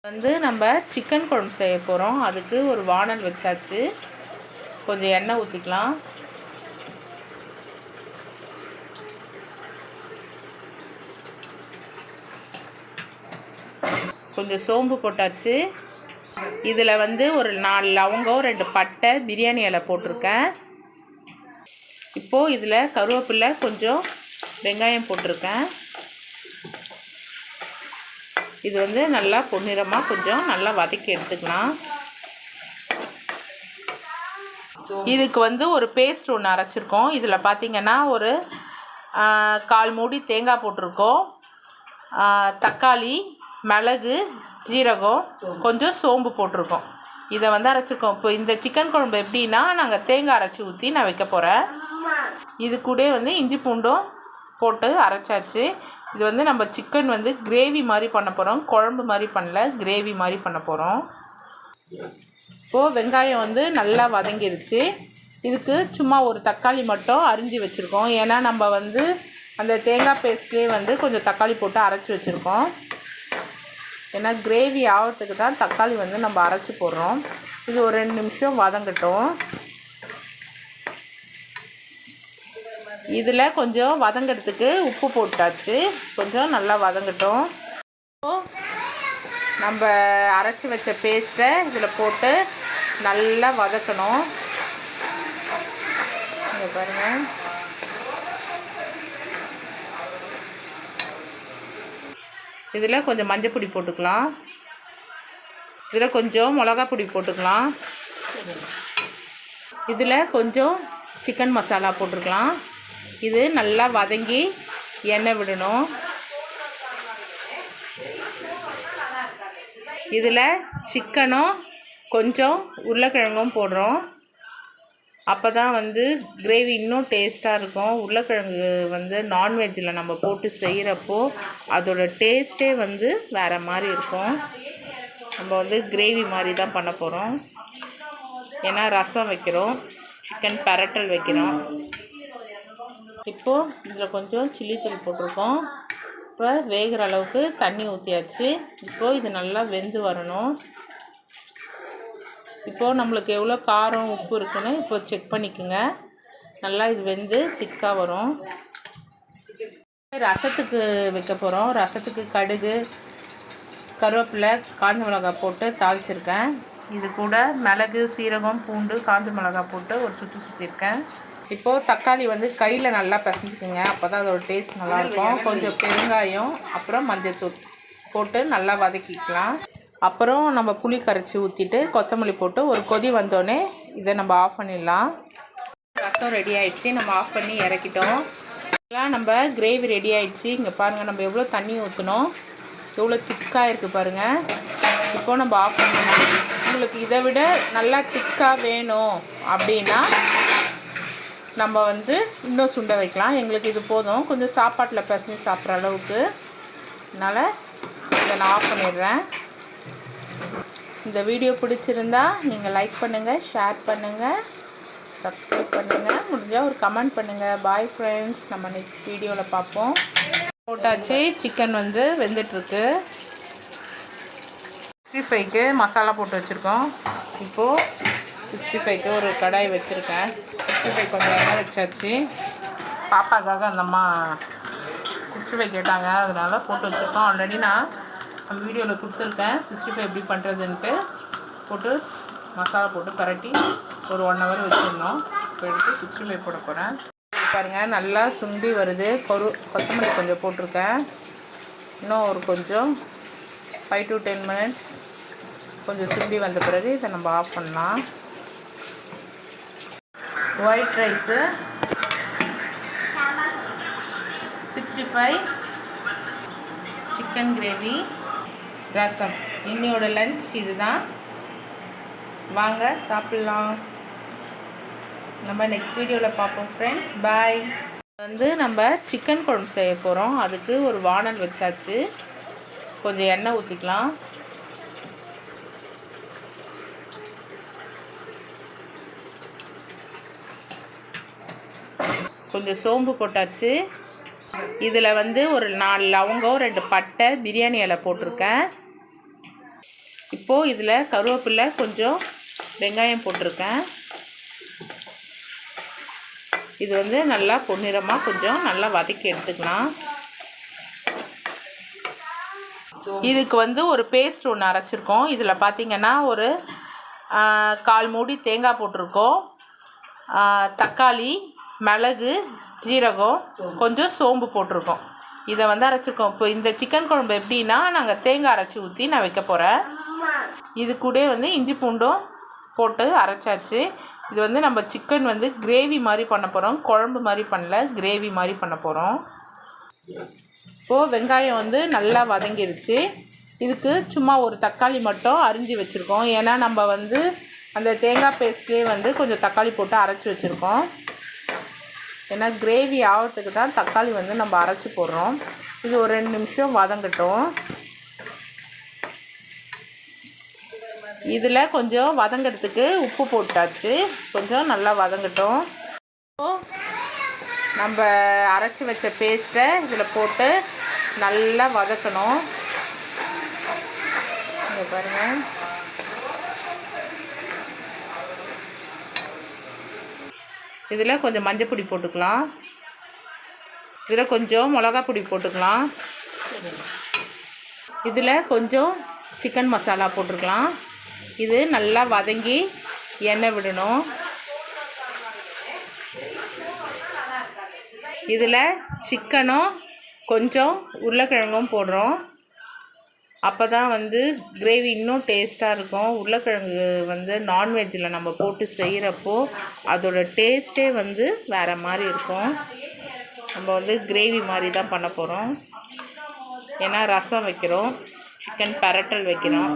வந்து நம்ம சிக்கன் குழம்பு செய்ய போகிறோம். அதுக்கு ஒரு வானல் வச்சாச்சு. கொஞ்சம் எண்ணெய் ஊற்றிக்கலாம். கொஞ்சம் சோம்பு போட்டாச்சு. இதில் வந்து ஒரு 4 லவங்கம், 2 பட்டை, பிரியாணி இலை போட்டிருக்கேன். இப்போது இதில் கருவேப்பிலை, கொஞ்சம் வெங்காயம் போட்டிருக்கேன். இது வந்து நல்லா பொன்னிறமாக கொஞ்சம் நல்லா வதக்கி எடுத்துக்கலாம். இதுக்கு வந்து ஒரு பேஸ்ட் ஒன்று அரைச்சிருக்கோம். இதில் பார்த்திங்கன்னா ஒரு 1/4 மூடி தேங்காய் போட்டிருக்கோம். தக்காளி, மிளகு, ஜீரகம், கொஞ்சம் சோம்பு போட்டிருக்கோம். இதை வந்து அரைச்சிருக்கோம். இப்போ இந்த சிக்கன் குழம்பு எப்படின்னா, நாங்கள் தேங்காய் அரைச்சி ஊற்றி நான் வைக்க போகிறேன். இது கூட வந்து இஞ்சி பூண்டும் போட்டு அரைச்சாச்சு. இது வந்து நம்ம சிக்கன் வந்து கிரேவி மாதிரி பண்ண போகிறோம். குழம்பு மாதிரி பண்ணல, கிரேவி மாதிரி பண்ண போகிறோம். இப்போது வெங்காயம் வந்து நல்லா வதங்கிருச்சு. இதுக்கு சும்மா ஒரு தக்காளி மட்டும் அரிஞ்சு வச்சுருக்கோம். ஏன்னா நம்ம வந்து அந்த தேங்காய் பேஸ்ட்லேயே வந்து கொஞ்சம் தக்காளி போட்டு அரைச்சி வச்சுருக்கோம். ஏன்னா கிரேவி ஆகிறதுக்கு தான் தக்காளி வந்து நம்ம அரைச்சி போடுறோம். இது ஒரு 2 நிமிஷம் வதங்கட்டும். இதில் கொஞ்சம் வதங்கிறதுக்கு உப்பு போட்டாச்சு. கொஞ்சம் நல்லா வதங்கட்டும். நம்ம அரைச்சி வச்ச பேஸ்ட்டை இதில் போட்டு நல்லா வதக்கணும். இங்கே பாருங்கள். இதில் கொஞ்சம் மஞ்சள் பொடி போட்டுக்கலாம். இதில் கொஞ்சம் மிளகாய் பொடி போட்டுக்கலாம். இதில் கொஞ்சம் சிக்கன் மசாலா போட்டுக்கலாம். இது நல்லா வதங்கி எண்ணெய் விடணும். இதில் சிக்கனும் கொஞ்சம் உருளைக்கிழங்கும் போடுறோம். அப்போ தான் வந்து கிரேவி இன்னும் டேஸ்ட்டாக இருக்கும். உருளைக்கிழங்கு வந்து நான்வெஜ்ஜில் நம்ம போட்டு செய்கிறப்போ அதோட டேஸ்ட்டே வந்து வேறு மாதிரி இருக்கும். நம்ம வந்து கிரேவி மாதிரி தான் பண்ண போகிறோம். ஏன்னா ரசம் வைக்கிறோம், சிக்கன் பிரட்டல் வைக்கிறோம். இப்போது இதில் கொஞ்சம் சில்லி தூள் போட்டிருக்கோம். இப்போ வேகிற அளவுக்கு தண்ணி ஊற்றியாச்சு. இப்போது இது நல்லா வெந்து வரணும். இப்போது நம்மளுக்கு எவ்வளோ காரம் உப்பு இருக்குன்னு இப்போ செக் பண்ணிக்கோங்க. நல்லா இது வெந்து திக்காக வரும். ரசத்துக்கு வைக்க போகிறோம். ரசத்துக்கு கடுகு, கருவேப்பிலை, காஞ்ச மிளகாய் போட்டு தாளிச்சிருக்கேன். இது கூட மிளகு, சீரகம், பூண்டு, காஞ்ச மிளகாய் போட்டு ஒரு சுற்றிருக்கேன். இப்போது தக்காளி வந்து கையில் நல்லா பிசைஞ்சிக்கோங்க. அப்போ தான் அதோட டேஸ்ட் நல்லாயிருக்கும். கொஞ்சம் பெருங்காயம், அப்புறம் மஞ்சள்தூள் போட்டு நல்லா வதக்கிக்கலாம். அப்புறம் நம்ம புளி கரைச்சி ஊற்றிட்டு கொத்தமல்லி போட்டு ஒரு கொதி வந்தோடனே இதை நம்ம ஆஃப் பண்ணிடலாம். ரசம் ரெடி ஆகிடுச்சு. நம்ம ஆஃப் பண்ணி இறக்கிட்டோம். நம்ம கிரேவி ரெடி ஆகிடுச்சு. இங்கே பாருங்கள், நம்ம எவ்வளோ தண்ணி ஊற்றணும், எவ்வளோ திக்காக இருக்குது பாருங்கள். இப்போது நம்ம ஆஃப் பண்ணலாம். உங்களுக்கு இதை விட நல்லா திக்காக வேணும் அப்படின்னா நம்ம வந்து இன்னும் சுண்ட வைக்கலாம். எங்களுக்கு இது போதும், கொஞ்சம் சாப்பாட்டில் பிசைஞ்சு சாப்பிட்ற அளவுக்கு. அதனால் இதை நான் ஆஃப் பண்ணிடுறேன். இந்த வீடியோ பிடிச்சிருந்தா நீங்கள் லைக் பண்ணுங்கள், ஷேர் பண்ணுங்கள், சப்ஸ்கிரைப் பண்ணுங்கள், முடிஞ்சால் ஒரு கமெண்ட் பண்ணுங்கள். பாய் ஃப்ரெண்ட்ஸ், நம்ம நெக்ஸ்ட் வீடியோவில் பார்ப்போம். போட்டாச்சு. சிக்கன் வந்து வெந்துட்டுருக்கு. 65க்கு மசாலா போட்டு வச்சுருக்கோம். இப்போது 65க்கு ஒரு கடாய் வச்சுருக்கேன். 65 கொஞ்சம் எண்ணெய் வச்சாச்சு. பாப்பாக்காக அந்தம்மா 65 கேட்டாங்க, அதனால் போட்டு வச்சுருக்கோம். ஆல்ரெடி நான் நம்ம வீடியோவில் கொடுத்துருக்கேன் 65 எப்படி பண்ணுறதுன்ட்டு. போட்டு மசாலா போட்டு பரட்டி ஒரு 1 ஹவர் வச்சுருந்தோம். இப்போ எடுத்து 65 போட போகிறேன். பாருங்கள், நல்லா சுண்டி வருது. கொத்தமல்லி கொஞ்சம் போட்டிருக்கேன். இன்னும் ஒரு கொஞ்சம் 5 to 10 மினிட்ஸ் கொஞ்சம் சுண்டி வந்த பிறகு இதை நம்ம ஆஃப் பண்ணலாம். ஒயிட் ரைஸு 65, சிக்கன் கிரேவி, ரசம். இன்னையோட லஞ்ச் இதுதான். வாங்க சாப்பிட்லாம். நம்ம நெக்ஸ்ட் வீடியோவில் பார்ப்போம் ஃப்ரெண்ட்ஸ். பாய். வந்து நம்ம சிக்கன் குழம்பு செய்ய போகிறோம். அதுக்கு ஒரு வானல் வச்சாச்சு. கொஞ்சம் எண்ணெய் ஊற்றிக்கலாம். கொஞ்சம் சோம்பு போட்டாச்சு. இதில் வந்து ஒரு 4 லவங்கம், 2 பட்டை, பிரியாணி இலை போட்டிருக்கேன். இப்போது இதில் கருவேப்பிலை கொஞ்சம் வெங்காயம் போட்டிருக்கேன். இது வந்து நல்லா பொன்னிறமாக கொஞ்சம் நல்லா வதக்கி எடுத்துக்கலாம். இதுக்கு வந்து ஒரு பேஸ்ட் ஒன்று அரைச்சிருக்கோம். இதில் பார்த்திங்கன்னா ஒரு 1/4 மூடி தேங்காய் போட்டிருக்கோம், தக்காளி, மிளகு, ஜீரகம், கொஞ்சம் சோம்பு போட்டிருக்கோம். இதை வந்து அரைச்சிருக்கோம். இப்போ இந்த சிக்கன் குழம்பு எப்படின்னா நாங்கள் தேங்காய் அரைச்சி ஊற்றி நான் வைக்க போகிறேன். இது கூட வந்து இஞ்சி பூண்டும் போட்டு அரைச்சாச்சு. இது வந்து நம்ம சிக்கன் வந்து கிரேவி மாதிரி பண்ண போகிறோம், குழம்பு மாதிரி பண்ணல, கிரேவி மாதிரி பண்ண போகிறோம். இப்போது வெங்காயம் வந்து நல்லா வதங்கிருச்சு. இதுக்கு சும்மா ஒரு தக்காளி மட்டும் அரிஞ்சு வச்சுருக்கோம். ஏன்னா நம்ம வந்து அந்த தேங்காய் பேஸ்ட்லேயே வந்து கொஞ்சம் தக்காளி போட்டு அரைச்சி வச்சுருக்கோம். ஏன்னா கிரேவி ஆகிறதுக்கு தான் தக்காளி வந்து நம்ம அரைச்சி போடுறோம். இது ஒரு 2 நிமிஷம் வதங்கட்டும். இதில் கொஞ்சம் வதங்கிறதுக்கு உப்பு போட்டாச்சு. கொஞ்சம் நல்லா வதங்கட்டும். நம்ம அரைச்சி வச்ச பேஸ்ட்டை இதில் போட்டு நல்லா வதக்கணும். இங்கே பாருங்கள். இதில் கொஞ்சம் மஞ்சள் பொடி போட்டுக்கலாம். இதில் கொஞ்சம் மிளகா பொடி போட்டுக்கலாம். இதில் கொஞ்சம் சிக்கன் மசாலா போட்டுக்கலாம். இது நல்லா வதங்கி எண்ணெய் விடணும். இதில் சிக்கனும் கொஞ்சம் உருளைக்கிழங்கும் போடுறோம். அப்போ தான் வந்து கிரேவி இன்னும் டேஸ்ட்டாக இருக்கும். உருளைக்கிழங்கு வந்து நான்வெஜ்ஜில் நம்ம போட்டு செய்கிறப்போ அதோட டேஸ்ட்டே வந்து வேறு மாதிரி இருக்கும். நம்ம வந்து கிரேவி மாதிரி தான் பண்ண போகிறோம். ஏன்னா ரசம் வைக்கிறோம், சிக்கன் பிரட்டல் வைக்கிறோம்.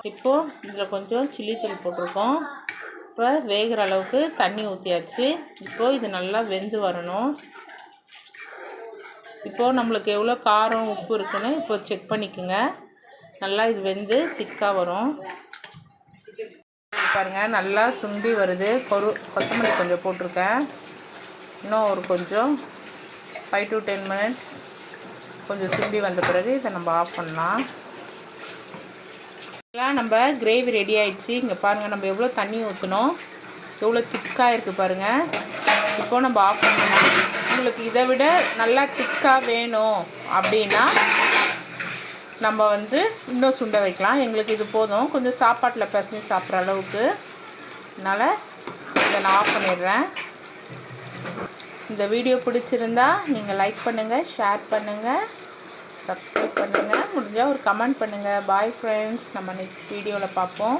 இப்போது இதில் கொஞ்சம் சில்லித்தூள் போட்டிருக்கோம். இப்போ வேகிற அளவுக்கு தண்ணி ஊற்றியாச்சு. இப்போது இது நல்லா வெந்து வரணும். இப்போது நம்மளுக்கு எவ்வளோ காரம் உப்பு இருக்குன்னு இப்போ செக் பண்ணிக்கோங்க. நல்லா இது வெந்து திக்காக வரும். பாருங்கள், நல்லா சுண்டி வருது. கொத்தமல்லி கொஞ்சம் போட்டிருக்கேன். இன்னும் ஒரு கொஞ்சம் 5 to 10 minutes கொஞ்சம் சுண்டி வந்த பிறகு இதை நம்ம ஆஃப் பண்ணலாம். நம்ம கிரேவி ரெடி ஆகிடுச்சு. இங்கே பாருங்கள், நம்ம எவ்வளோ தண்ணி ஊற்றணும், எவ்வளோ திக்காக இருக்குது பாருங்கள். இப்போது நம்ம ஆஃப் பண்ணலாம். உங்களுக்கு இதை விட நல்லா திக்காக வேணும் அப்படின்னா நம்ம வந்து இன்னும் சுண்ட வைக்கலாம். எங்களுக்கு இது போதும், கொஞ்சம் சாப்பாட்டில் பிசைஞ்சு சாப்பிட்ற அளவுக்கு. அதனால் இதை நான் ஆஃப் பண்ணிடுறேன். இந்த வீடியோ பிடிச்சிருந்தா நீங்கள் லைக் பண்ணுங்கள், ஷேர் பண்ணுங்கள், சப்ஸ்கிரைப் பண்ணுங்கள், முடிஞ்சால் ஒரு கமெண்ட் பண்ணுங்கள். பாய் ஃப்ரெண்ட்ஸ், நம்ம நெக்ஸ்ட் வீடியோவில் பார்ப்போம்.